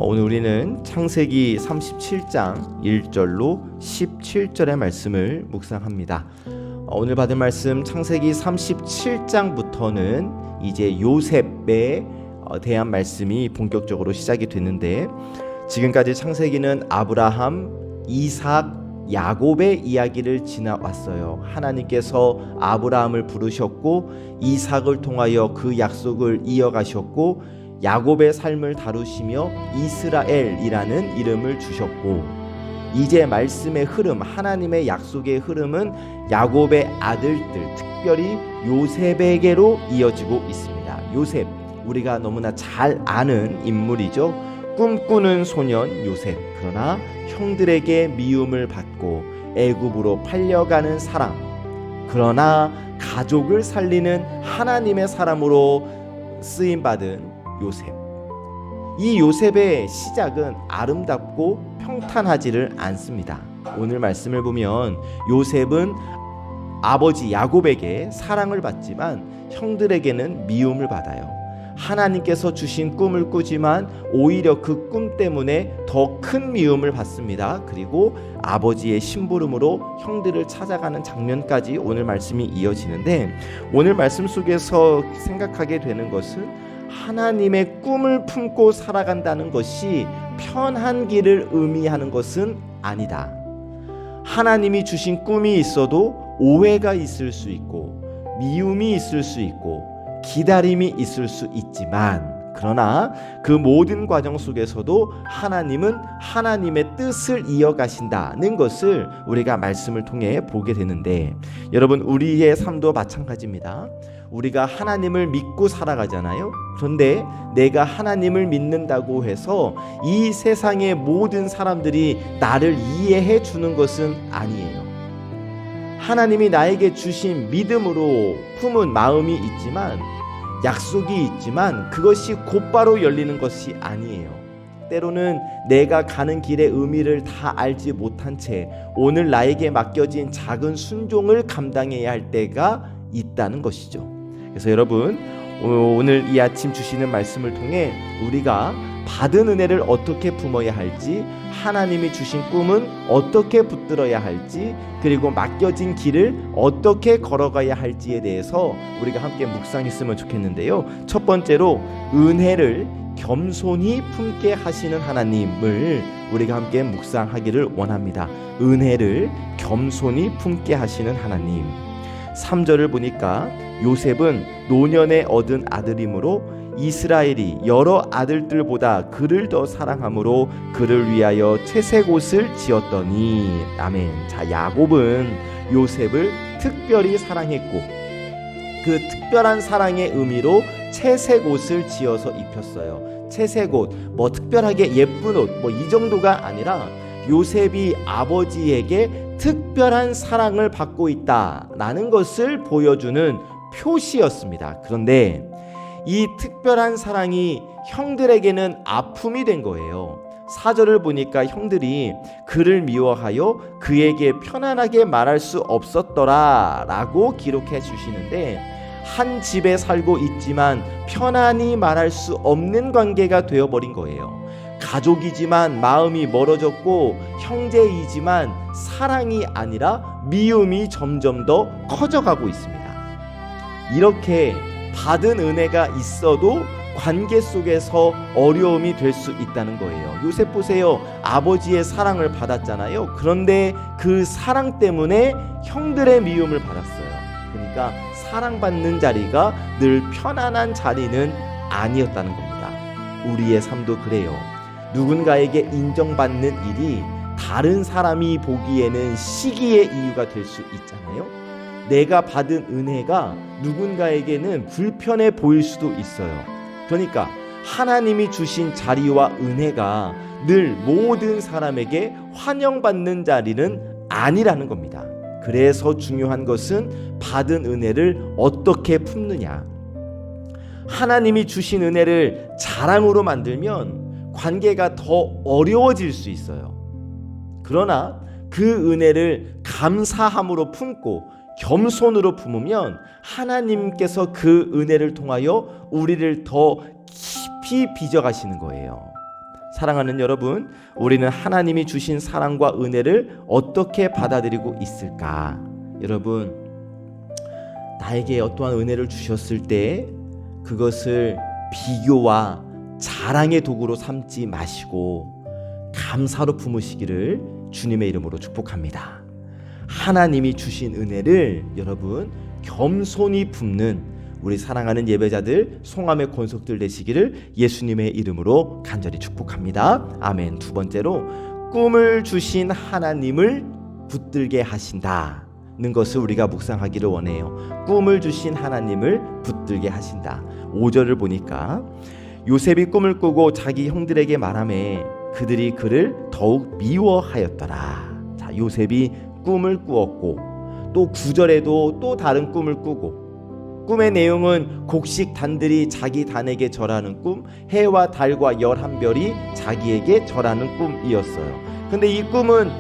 오늘 우리는 창세기 37장 1절로 17절의 말씀을 묵상합니다. 오늘 받은 말씀 창세기 37장부터는 이제 요셉에 대한 말씀이 본격적으로 시작이 되는데, 지금까지 창세기는 아브라함, 이삭, 야곱의 이야기를 지나왔어요. 하나님께서 아브라함을 부르셨고 이삭을 통하여 그 약속을 이어가셨고 야곱의 삶을 다루시며 이스라엘이라는 이름을 주셨고, 이제 말씀의 흐름, 하나님의 약속의 흐름은 야곱의 아들들, 특별히 요셉에게로 이어지고 있습니다. 요셉, 우리가 너무나 잘 아는 인물이죠. 꿈꾸는 소년 요셉. 그러나 형들에게 미움을 받고 애굽으로 팔려가는 사람, 그러나 가족을 살리는 하나님의 사람으로 쓰임받은 요셉. 이 요셉의 시작은 아름답고 평탄하지를 않습니다. 오늘 말씀을 보면 요셉은 아버지 야곱에게 사랑을 받지만 형들에게는 미움을 받아요. 하나님께서 주신 꿈을 꾸지만 오히려 그 꿈 때문에 더 큰 미움을 받습니다. 그리고 아버지의 심부름으로 형들을 찾아가는 장면까지 오늘 말씀이 이어지는데, 오늘 말씀 속에서 생각하게 되는 것은 하나님의 꿈을 품고 살아간다는 것이 편한 길을 의미하는 것은 아니다. 하나님이 주신 꿈이 있어도 오해가 있을 수 있고 미움이 있을 수 있고 기다림이 있을 수 있지만, 그러나 그 모든 과정 속에서도 하나님은 하나님의 뜻을 이어가신다는 것을 우리가 말씀을 통해 보게 되는데, 여러분, 우리의 삶도 마찬가지입니다. 우리가 하나님을 믿고 살아가잖아요. 그런데 내가 하나님을 믿는다고 해서 이 세상의 모든 사람들이 나를 이해해 주는 것은 아니에요. 하나님이 나에게 주신 믿음으로 품은 마음이 있지만, 약속이 있지만 그것이 곧바로 열리는 것이 아니에요. 때로는 내가 가는 길의 의미를 다 알지 못한 채 오늘 나에게 맡겨진 작은 순종을 감당해야 할 때가 있다는 것이죠. 그래서 여러분, 오늘 이 아침 주시는 말씀을 통해 우리가 받은 은혜를 어떻게 품어야 할지, 하나님이 주신 꿈은 어떻게 붙들어야 할지, 그리고 맡겨진 길을 어떻게 걸어가야 할지에 대해서 우리가 함께 묵상했으면 좋겠는데요. 첫 번째로 은혜를 겸손히 품게 하시는 하나님을 우리가 함께 묵상하기를 원합니다. 은혜를 겸손히 품게 하시는 하나님. 3절을 보니까 요셉은 노년에 얻은 아들이므로 이스라엘이 여러 아들들보다 그를 더 사랑함으로 그를 위하여 채색옷을 지었더니. 아멘. 자, 야곱은 요셉을 특별히 사랑했고 그 특별한 사랑의 의미로 채색옷을 지어서 입혔어요. 채색옷, 특별하게 예쁜 옷, 이 정도가 아니라 요셉이 아버지에게 특별한 사랑을 받고 있다라는 것을 보여주는 표시였습니다. 그런데 이 특별한 사랑이 형들에게는 아픔이 된 거예요. 4절을 보니까 형들이 그를 미워하여 그에게 편안하게 말할 수 없었더라 라고 기록해 주시는데, 한 집에 살고 있지만 편안히 말할 수 없는 관계가 되어버린 거예요. 가족이지만 마음이 멀어졌고, 형제이지만 사랑이 아니라 미움이 점점 더 커져가고 있습니다. 이렇게 받은 은혜가 있어도 관계 속에서 어려움이 될 수 있다는 거예요. 요셉 보세요. 아버지의 사랑을 받았잖아요. 그런데 그 사랑 때문에 형들의 미움을 받았어요. 그러니까 사랑받는 자리가 늘 편안한 자리는 아니었다는 겁니다. 우리의 삶도 그래요. 누군가에게 인정받는 일이 다른 사람이 보기에는 시기의 이유가 될 수 있잖아요. 내가 받은 은혜가 누군가에게는 불편해 보일 수도 있어요. 그러니까 하나님이 주신 자리와 은혜가 늘 모든 사람에게 환영받는 자리는 아니라는 겁니다. 그래서 중요한 것은 받은 은혜를 어떻게 품느냐. 하나님이 주신 은혜를 자랑으로 만들면 관계가 더 어려워질 수 있어요. 그러나 그 은혜를 감사함으로 품고 겸손으로 품으면 하나님께서 그 은혜를 통하여 우리를 더 깊이 빚어가시는 거예요. 사랑하는 여러분, 우리는 하나님이 주신 사랑과 은혜를 어떻게 받아들이고 있을까? 여러분, 나에게 어떠한 은혜를 주셨을 때 그것을 비교와 자랑의 도구로 삼지 마시고 감사로 품으시기를 주님의 이름으로 축복합니다. 하나님이 주신 은혜를 여러분 겸손히 품는 우리 사랑하는 예배자들, 송암의 권속들 되시기를 예수님의 이름으로 간절히 축복합니다. 아멘. 두 번째로, 꿈을 주신 하나님을 붙들게 하신다는 것을 우리가 묵상하기를 원해요. 꿈을 주신 하나님을 붙들게 하신다. 5절을 보니까 요셉이 꿈을 꾸고 자기 형들에게 말하매 그들이 그를 더욱 미워하였더라. 자, 요셉이 꿈을 꾸었고 또 9절에도 또 다른 꿈을 꾸고, 꿈의 내용은 곡식 단들이 자기 단에게 절하는 꿈, 해와 달과 11별이 자기에게 절하는 꿈이었어요. 근데 이 꿈은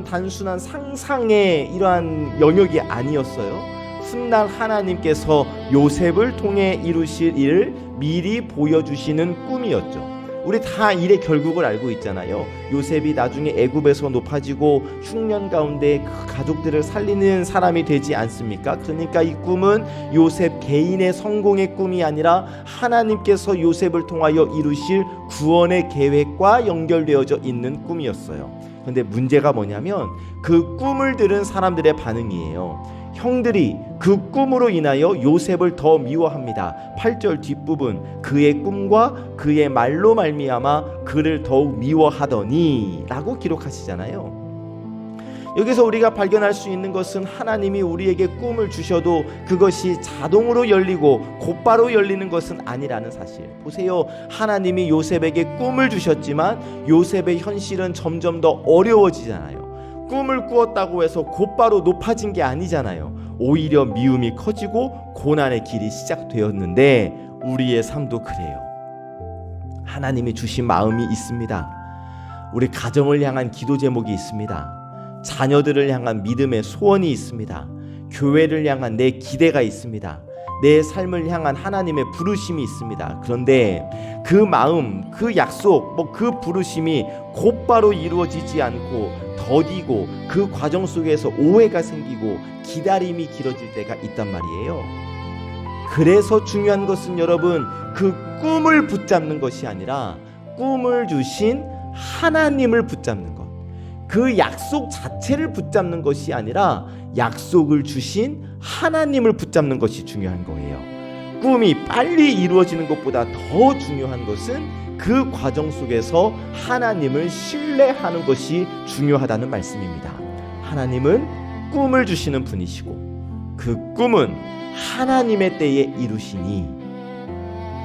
단순한 상상의 이러한 영역이 아니었어요. 훗날 하나님께서 요셉을 통해 이루실 일을 미리 보여주시는 꿈이었죠. 우리 다 일의 결국을 알고 있잖아요. 요셉이 나중에 애굽에서 높아지고 흉년 가운데 그 가족들을 살리는 사람이 되지 않습니까? 그러니까 이 꿈은 요셉 개인의 성공의 꿈이 아니라 하나님께서 요셉을 통하여 이루실 구원의 계획과 연결되어져 있는 꿈이었어요. 그런데 문제가 뭐냐면 그 꿈을 들은 사람들의 반응이에요. 형들이 그 꿈으로 인하여 요셉을 더 미워합니다. 8절 뒷부분, 그의 꿈과 그의 말로 말미암아 그를 더욱 미워하더니 라고 기록하시잖아요. 여기서 우리가 발견할 수 있는 것은 하나님이 우리에게 꿈을 주셔도 그것이 자동으로 열리고 곧바로 열리는 것은 아니라는 사실. 보세요. 하나님이 요셉에게 꿈을 주셨지만 요셉의 현실은 점점 더 어려워지잖아요. 꿈을 꾸었다고 해서 곧바로 높아진 게 아니잖아요. 오히려 미움이 커지고 고난의 길이 시작되었는데 우리의 삶도 그래요. 하나님이 주신 마음이 있습니다. 우리 가정을 향한 기도 제목이 있습니다. 자녀들을 향한 믿음의 소원이 있습니다. 교회를 향한 내 기대가 있습니다. 내 삶을 향한 하나님의 부르심이 있습니다. 그런데 그 마음, 그 약속, 그 부르심이 곧바로 이루어지지 않고 더디고 그 과정 속에서 오해가 생기고 기다림이 길어질 때가 있단 말이에요. 그래서 중요한 것은 여러분, 그 꿈을 붙잡는 것이 아니라 꿈을 주신 하나님을 붙잡는 것, 그 약속 자체를 붙잡는 것이 아니라 약속을 주신 하나님을 붙잡는 것이 중요한 거예요. 꿈이 빨리 이루어지는 것보다 더 중요한 것은 그 과정 속에서 하나님을 신뢰하는 것이 중요하다는 말씀입니다. 하나님은 꿈을 주시는 분이시고 그 꿈은 하나님의 때에 이루시니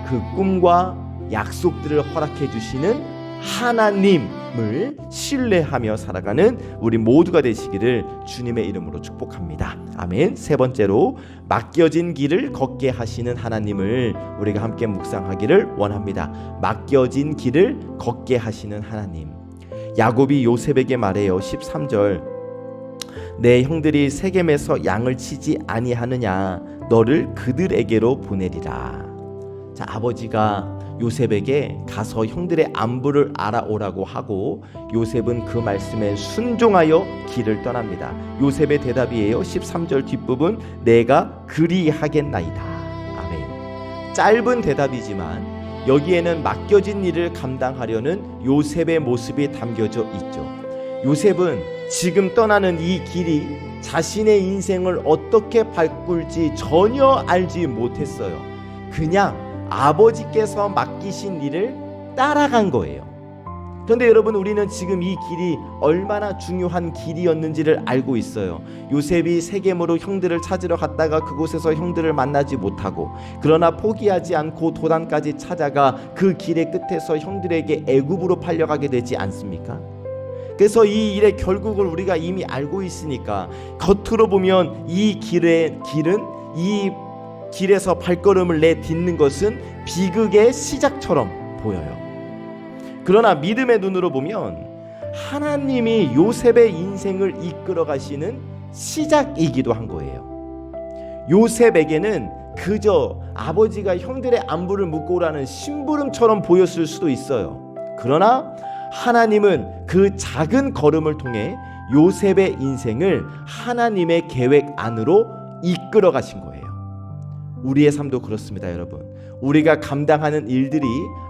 그 꿈과 약속들을 허락해 주시는 하나님을 신뢰하며 살아가는 우리 모두가 되시기를 주님의 이름으로 축복합니다. 아멘. 세 번째로, 맡겨진 길을 걷게 하시는 하나님을 우리가 함께 묵상하기를 원합니다. 맡겨진 길을 걷게 하시는 하나님. 야곱이 요셉에게 말해요. 13절, 내 형들이 세겜에서 양을 치지 아니하느냐, 너를 그들에게로 보내리라. 자, 아버지가 요셉에게 가서 형들의 안부를 알아오라고 하고 요셉은 그 말씀에 순종하여 길을 떠납니다. 요셉의 대답이에요. 13절 뒷부분, 내가 그리하겠나이다. 아멘. 짧은 대답이지만 여기에는 맡겨진 일을 감당하려는 요셉의 모습이 담겨져 있죠. 요셉은 지금 떠나는 이 길이 자신의 인생을 어떻게 바꿀지 전혀 알지 못했어요. 그냥 아버지께서 맡기신 일을 따라간 거예요. 그런데 여러분, 우리는 지금 이 길이 얼마나 중요한 길이었는지를 알고 있어요. 요셉이 세겜으로 형들을 찾으러 갔다가 그곳에서 형들을 만나지 못하고, 그러나 포기하지 않고 도단까지 찾아가 그 길의 끝에서 형들에게 애굽으로 팔려가게 되지 않습니까? 그래서 이 일의 결국을 우리가 이미 알고 있으니까 겉으로 보면 이 길은 이 길에서 발걸음을 내딛는 것은 비극의 시작처럼 보여요. 그러나 믿음의 눈으로 보면 하나님이 요셉의 인생을 이끌어 가시는 시작이기도 한 거예요. 요셉에게는 그저 아버지가 형들의 안부를 묻고 오라는 심부름처럼 보였을 수도 있어요. 그러나 하나님은 그 작은 걸음을 통해 요셉의 인생을 하나님의 계획 안으로 이끌어 가신 거예요. 우리의 삶도 그렇습니다, 여러분. 우리가 감당하는 일들이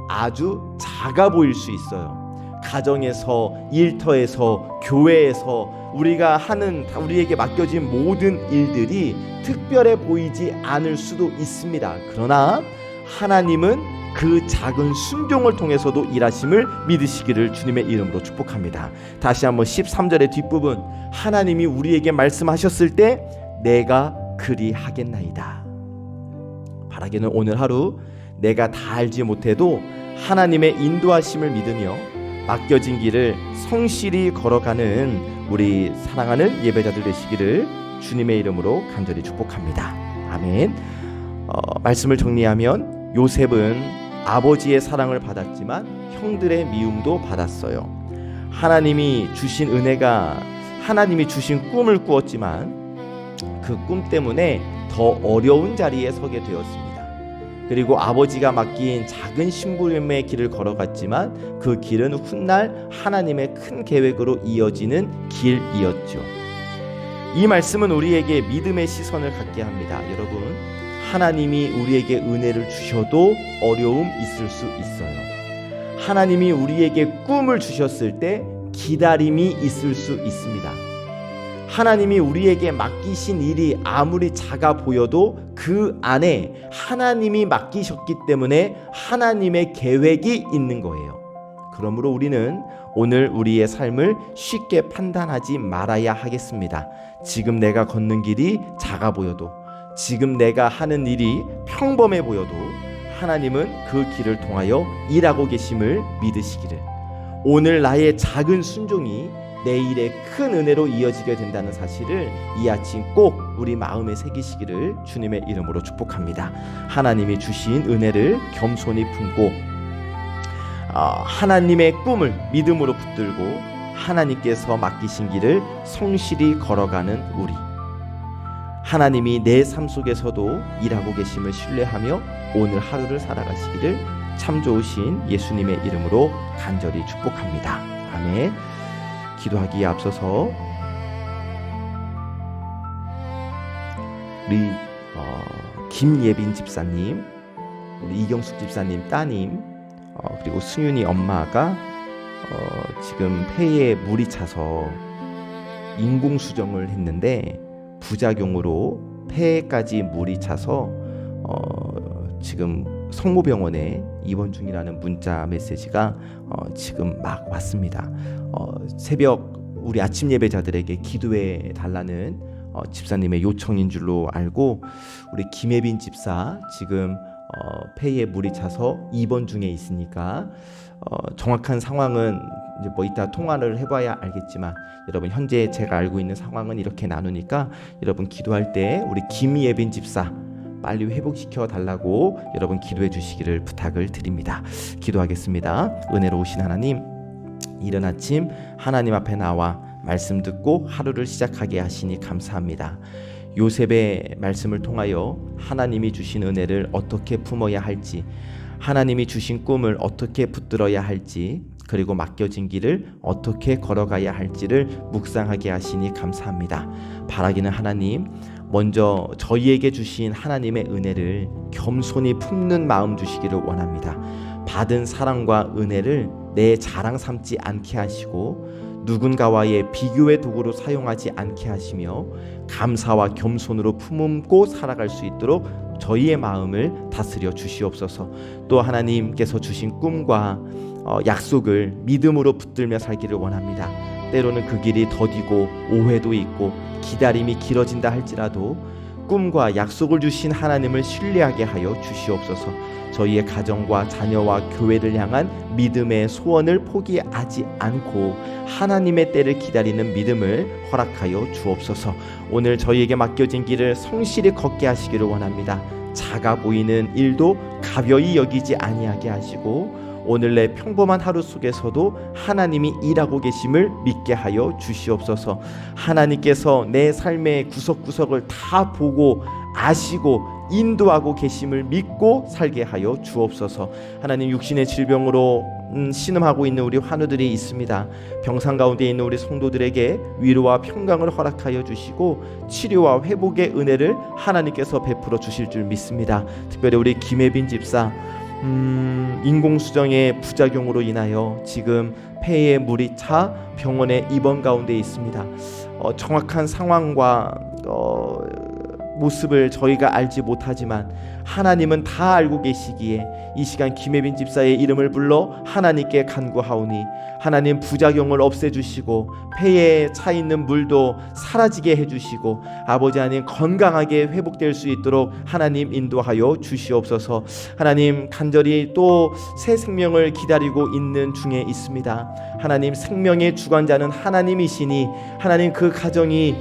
아주 작아 보일 수 있어요. 가정에서, 일터에서, 교회에서 우리가 하는, 우리에게 맡겨진 모든 일들이 특별해 보이지 않을 수도 있습니다. 그러나 하나님은 그 작은 순종을 통해서도 일하심을 믿으시기를 주님의 이름으로 축복합니다. 다시 한번 13절의 뒷부분, 하나님이 우리에게 말씀하셨을 때 내가 그리하겠나이다. 바라기는 오늘 하루 내가 다 알지 못해도 하나님의 인도하심을 믿으며 맡겨진 길을 성실히 걸어가는 우리 사랑하는 예배자들 되시기를 주님의 이름으로 간절히 축복합니다. 아멘. 말씀을 정리하면 요셉은 아버지의 사랑을 받았지만 형들의 미움도 받았어요. 하나님이 주신 꿈을 꾸었지만 그 꿈 때문에 더 어려운 자리에 서게 되었습니다. 그리고 아버지가 맡긴 작은 심부름의 길을 걸어갔지만 그 길은 훗날 하나님의 큰 계획으로 이어지는 길이었죠. 이 말씀은 우리에게 믿음의 시선을 갖게 합니다. 여러분, 하나님이 우리에게 은혜를 주셔도 어려움 있을 수 있어요. 하나님이 우리에게 꿈을 주셨을 때 기다림이 있을 수 있습니다. 하나님이 우리에게 맡기신 일이 아무리 작아 보여도 그 안에 하나님이 맡기셨기 때문에 하나님의 계획이 있는 거예요. 그러므로 우리는 오늘 우리의 삶을 쉽게 판단하지 말아야 하겠습니다. 지금 내가 걷는 길이 작아 보여도, 지금 내가 하는 일이 평범해 보여도 하나님은 그 길을 통하여 일하고 계심을 믿으시기를, 오늘 나의 작은 순종이 내일의 큰 은혜로 이어지게 된다는 사실을 이 아침 꼭 우리 마음에 새기시기를 주님의 이름으로 축복합니다. 하나님이 주신 은혜를 겸손히 품고 하나님의 꿈을 믿음으로 붙들고 하나님께서 맡기신 길을 성실히 걸어가는 우리, 하나님이 내 삶 속에서도 일하고 계심을 신뢰하며 오늘 하루를 살아가시기를 참 좋으신 예수님의 이름으로 간절히 축복합니다. 아멘. 기도하기에 앞서서 우리 김예빈 집사님, 우리 이경숙 집사님 따님, 그리고 승윤이 엄마가 지금 폐에 물이 차서 인공수정을 했는데 부작용으로 폐까지 물이 차서 지금 성모병원에 입원 중이라는 문자 메시지가 지금 막 왔습니다. 새벽 우리 아침 예배자들에게 기도해 달라는 집사님의 요청인 줄로 알고 우리 김혜빈 집사 지금 폐에 물이 차서 입원 중에 있으니까 정확한 상황은 이제 뭐 이따 통화를 해봐야 알겠지만 여러분 현재 제가 알고 있는 상황은 이렇게 나누니까 여러분 기도할 때 우리 김예빈 집사 빨리 회복시켜 달라고 여러분 기도해 주시기를 부탁을 드립니다. 기도하겠습니다. 은혜로우신 하나님, 이른 아침 하나님 앞에 나와 말씀 듣고 하루를 시작하게 하시니 감사합니다. 요셉의 말씀을 통하여 하나님이 주신 은혜를 어떻게 품어야 할지, 하나님이 주신 꿈을 어떻게 붙들어야 할지, 그리고 맡겨진 길을 어떻게 걸어가야 할지를 묵상하게 하시니 감사합니다. 바라기는 하나님, 먼저 저희에게 주신 하나님의 은혜를 겸손히 품는 마음 주시기를 원합니다. 받은 사랑과 은혜를 내 자랑 삼지 않게 하시고 누군가와의 비교의 도구로 사용하지 않게 하시며 감사와 겸손으로 품고 살아갈 수 있도록 저희의 마음을 다스려 주시옵소서. 또 하나님께서 주신 꿈과 약속을 믿음으로 붙들며 살기를 원합니다. 때로는 그 길이 더디고 오해도 있고 기다림이 길어진다 할지라도 꿈과 약속을 주신 하나님을 신뢰하게 하여 주시옵소서. 저희의 가정과 자녀와 교회를 향한 믿음의 소원을 포기하지 않고 하나님의 때를 기다리는 믿음을 허락하여 주옵소서. 오늘 저희에게 맡겨진 길을 성실히 걷게 하시기를 원합니다. 작아 보이는 일도 가벼이 여기지 아니하게 하시고 오늘 내 평범한 하루 속에서도 하나님이 일하고 계심을 믿게 하여 주시옵소서. 하나님께서 내 삶의 구석구석을 다 보고 아시고 인도하고 계심을 믿고 살게 하여 주옵소서. 하나님, 육신의 질병으로 신음하고 있는 우리 환우들이 있습니다. 병상 가운데 있는 우리 성도들에게 위로와 평강을 허락하여 주시고 치료와 회복의 은혜를 하나님께서 베풀어 주실 줄 믿습니다. 특별히 우리 김혜빈 집사 인공수정의 부작용으로 인하여 지금 폐에 물이 차 병원에 입원 가운데 있습니다. 정확한 상황과 모습을 저희가 알지 못하지만 하나님은 다 알고 계시기에 이 시간 김혜빈 집사의 이름을 불러 하나님께 간구하오니 하나님 부작용을 없애주시고 폐에 차 있는 물도 사라지게 해주시고 아버지 하나님 건강하게 회복될 수 있도록 하나님 인도하여 주시옵소서. 하나님 간절히 또 새 생명을 기다리고 있는 중에 있습니다. 하나님 생명의 주관자는 하나님이시니 하나님 그 가정이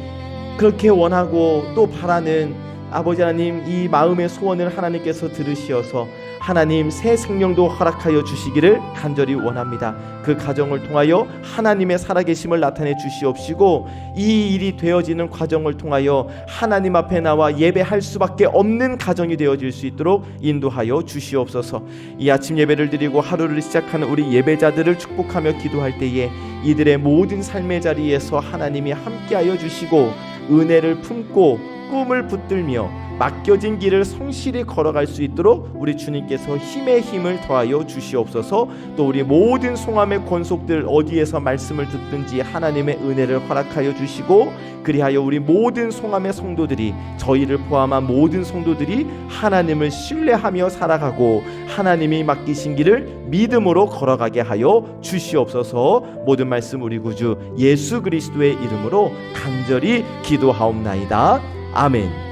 그렇게 원하고 또 바라는 아버지 하나님 이 마음의 소원을 하나님께서 들으시어서 하나님 새 생명도 허락하여 주시기를 간절히 원합니다. 그 가정을 통하여 하나님의 살아계심을 나타내 주시옵시고 이 일이 되어지는 과정을 통하여 하나님 앞에 나와 예배할 수밖에 없는 가정이 되어질 수 있도록 인도하여 주시옵소서. 이 아침 예배를 드리고 하루를 시작하는 우리 예배자들을 축복하며 기도할 때에 이들의 모든 삶의 자리에서 하나님이 함께하여 주시고 은혜를 품고 꿈을 붙들며 맡겨진 길을 성실히 걸어갈 수 있도록 우리 주님께서 힘에 힘을 더하여 주시옵소서. 또 우리 모든 송암의 권속들 어디에서 말씀을 듣든지 하나님의 은혜를 허락하여 주시고 그리하여 우리 모든 송암의 성도들이 저희를 포함한 모든 성도들이 하나님을 신뢰하며 살아가고 하나님이 맡기신 길을 믿음으로 걸어가게 하여 주시옵소서. 모든 말씀 우리 구주 예수 그리스도의 이름으로 간절히 기도하옵나이다. 아멘.